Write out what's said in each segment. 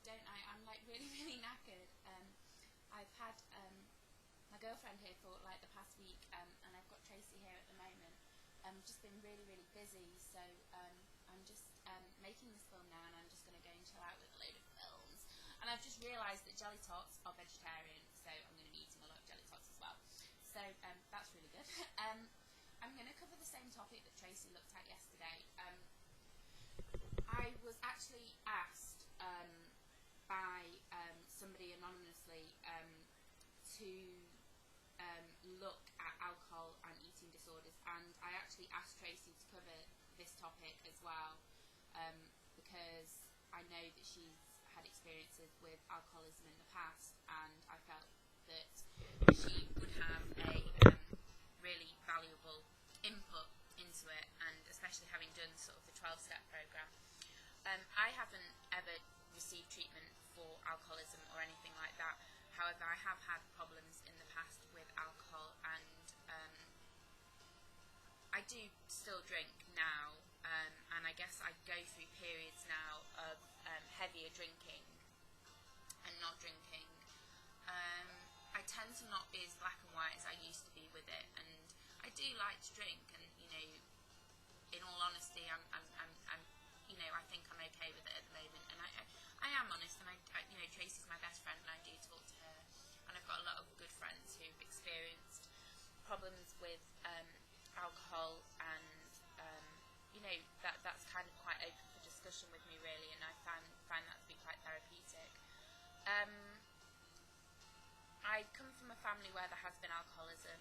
don't I? I'm like really, really knackered. I've had my girlfriend here for like the past week, and I've got Tracey here at the moment. Just been really, really busy, so I'm just making this film now, and I'm just going to go and chill out with a load of films. And I've just realised that jelly tots are vegetarian, so I'm going to be eating a lot of jelly tots as well. So that's really good. I'm going to cover the same topic that Tracey looked at yesterday. I was actually asked by somebody anonymously to look at alcohol and eating disorders, and I actually asked Tracey to cover this topic as well, because I know that she's had experiences with alcoholism in the past, and I felt that she would have a really valuable input into it, and especially having done sort of the 12-step program. I haven't ever received treatment for alcoholism or anything like that. However, I have had problems in the past with alcohol, and I do still drink now, and I guess I go through periods now of heavier drinking and not drinking. I tend to not be as black and white as I used to be with it, and I do like to drink, and you know, in all honesty, I'm you know, I think I'm okay with it at the moment, and I am honest, and I you know, Tracey's my best friend, and I do talk to her, and I've got a lot of good friends who've experienced problems with alcohol, and you know, that's kind of quite open for discussion with me, really, and I find that to be quite therapeutic. I come from a family where there has been alcoholism.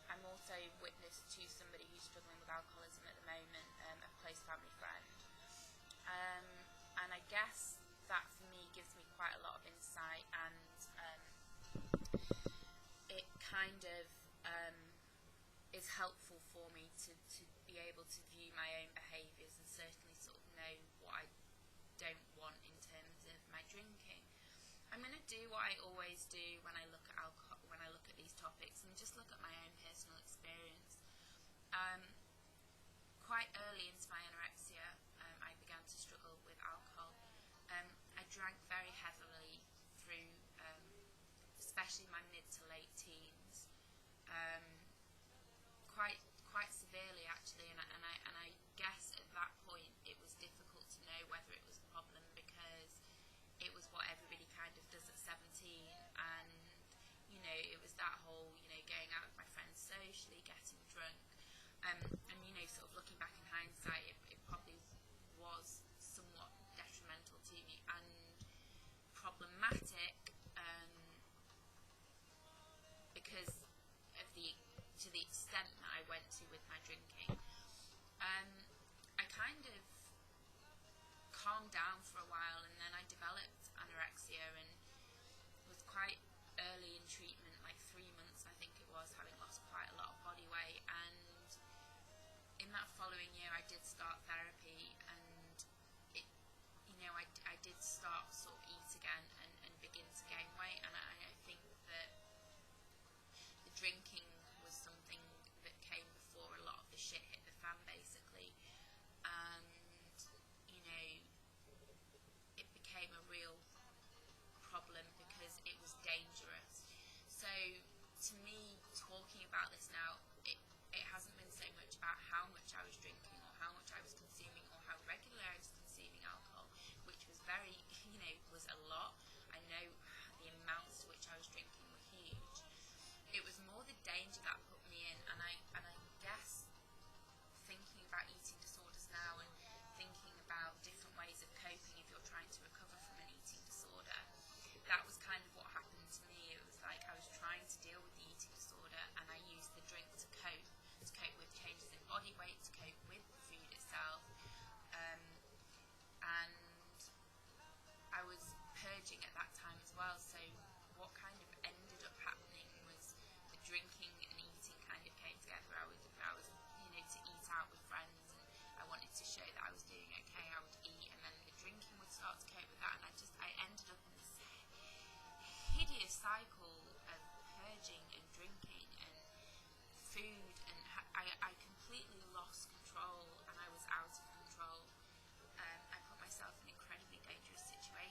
I'm also witness to somebody who's struggling with alcoholism at the moment, a close family friend. And I guess that for me gives me quite a lot of insight, and it kind of is helpful for me to be able to view my own behaviours and certainly sort of know what I don't want in terms of my drinking. I'm going to do what I always do when I look at alcohol, when I look at these topics, and just look at my own personal experience. Quite early into my anorexia, I began to struggle with alcohol. I drank very heavily through, especially my mid to late teens, quite severely actually, and I guess at that point it was difficult to know whether it was a problem, because it was what everybody kind of does at 17, and you know, it was that whole, you know, going out with my friends socially, getting drunk, and you know, sort of looking back in hindsight, it probably was somewhat detrimental to me and problematic, because of to the extent that I went to with my drinking. I kind of calmed down for a while, and then I developed anorexia, and was quite early in treatment, like 3 months I think it was, having lost quite a lot of body weight. And in that following year I did start therapy, and it, you know, I did start sort of eat again and begin to gain weight, and I think that the drinking was something that came before a lot of the shit hit the fan, basically. And you know, it became a real problem because it was dangerous. So to me, talking about this now, it hasn't been so much about how much I was drinking or how much I was consuming or how regularly I was consuming alcohol, which was very, you know, was a lot. I know the amounts to which I was drinking were huge. It was more the danger that put me in, and I guess thinking about eating disorders now and thinking about different ways of coping if you're trying to recover from an eating disorder, that was kind of what happened to me. It was like I was trying to deal with the eating disorder, and I used the drink to cope with changes in body weight, to cope with the food itself, and I was purging at that time as well. So what kind of ended up happening was the drinking and eating kind of came together. I was you know, to eat out with friends, and I wanted to show that I was doing okay. I would eat, and then the drinking would start to cope with that, and I ended up in this hideous cycle of purging and drinking and food, and I completely lost control, and I was out of control. I put myself in incredibly dangerous situations.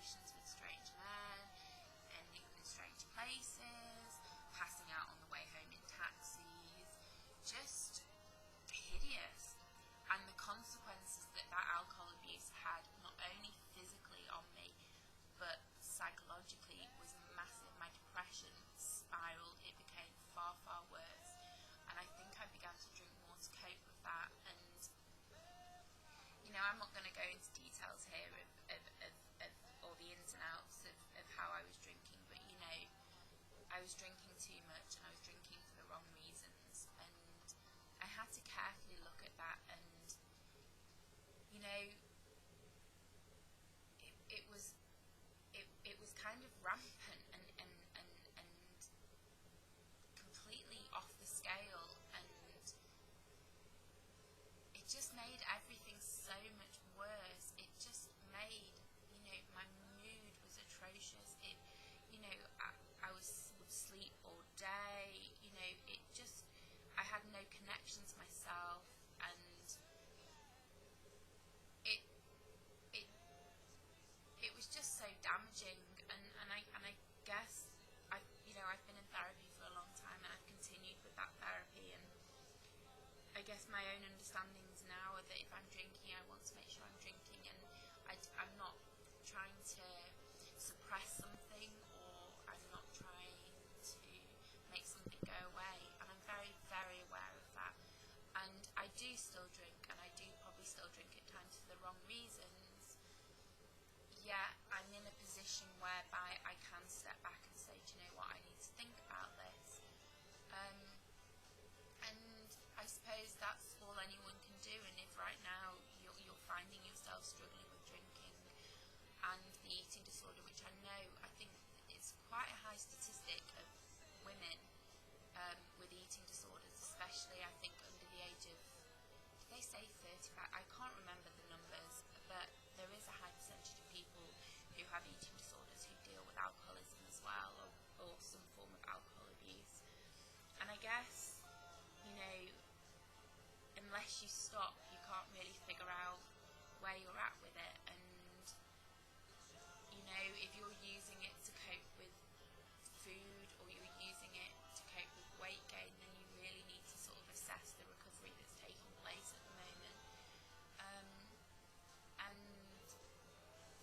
Now, I'm not going to go into details here of all the ins and outs of how I was drinking, but, you know, I was drinking too much and I was drinking for the wrong reasons, and I had to carefully look at that, and, you know, it was kind of rampant and completely off the scale, and it just made everything so much worse. It just made, you know, my mood was atrocious. It, you know, I would sleep all day, you know, it just, I had no connection to myself, and it was just so damaging, and I guess I've been in therapy for a long time, and I've continued with that therapy, and I guess my own understandings now are that if I'm drinking, I want to make sure I'm drinking, and I'm not trying to suppress something, or I'm not trying to make something go away, and I'm very, very aware of that. And I do still drink, and I do probably still drink at times for the wrong reasons. Yet I'm in a position whereby I can step back and say, do you know what, I need to think about this. And I suppose that's all anyone can do. And if right now you're finding yourself struggling with drinking and the eating disorder, which I know, I think it's quite a high statistic of women with eating disorders, especially I think under the age of, did they say 35? I can't remember the numbers, but there is a high percentage of people who have eating disorders who deal with alcoholism as well, or some form of alcohol abuse. And I guess, you know, unless you stop, you can't really figure out where you're at with it. And, you know, if you're using it to cope with food, or you're using it to cope with weight gain, then you really need to sort of assess the recovery that's taking place at the moment, and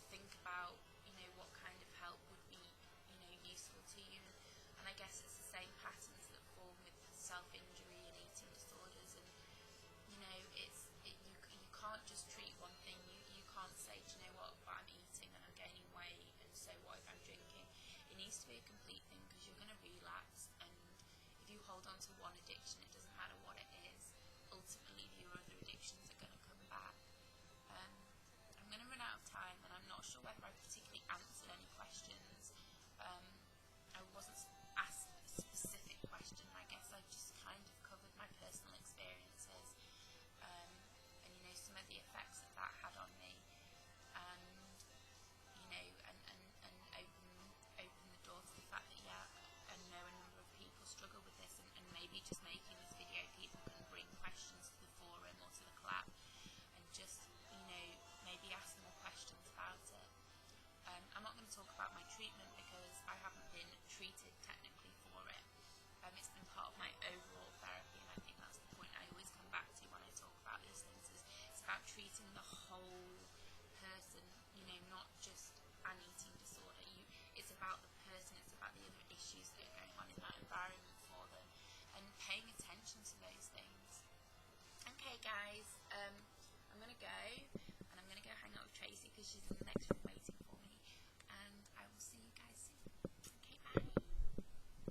think about, you know, what kind of help would be, you know, useful to you. And I guess it's the same patterns that form with self-injury and eating disorders, and, you know, you can't just treat one thing. You can't say, do you know what, but I'm eating and I'm gaining weight, and so what if I'm drinking? It needs to be a complete thing, because you're going to relapse, and if you hold on to one addiction, it doesn't matter what it is, ultimately your other addictions are going to come back. I'm going to run out of time, and I'm not sure whether I particularly answered any questions. I wasn't asked a specific question. I guess I just kind of covered my personal experiences, and, you know, some of the effects that had on me, and, you know, and open the door to the fact that, yeah, I know a number of people struggle with this, and maybe just making this video, people can bring questions to the forum or to the collab, and just, you know, maybe ask more questions about it. I'm not going to talk about my treatment, because I haven't been treated technically for it. It's been part of my overall therapy, and I think that's the point I always come back to when I talk about these things, is it's about treating the whole person, you know, not just an eating disorder. It's about the person, it's about the other issues that are going on in that environment for them, and paying attention to those things. Okay guys, I'm going to go.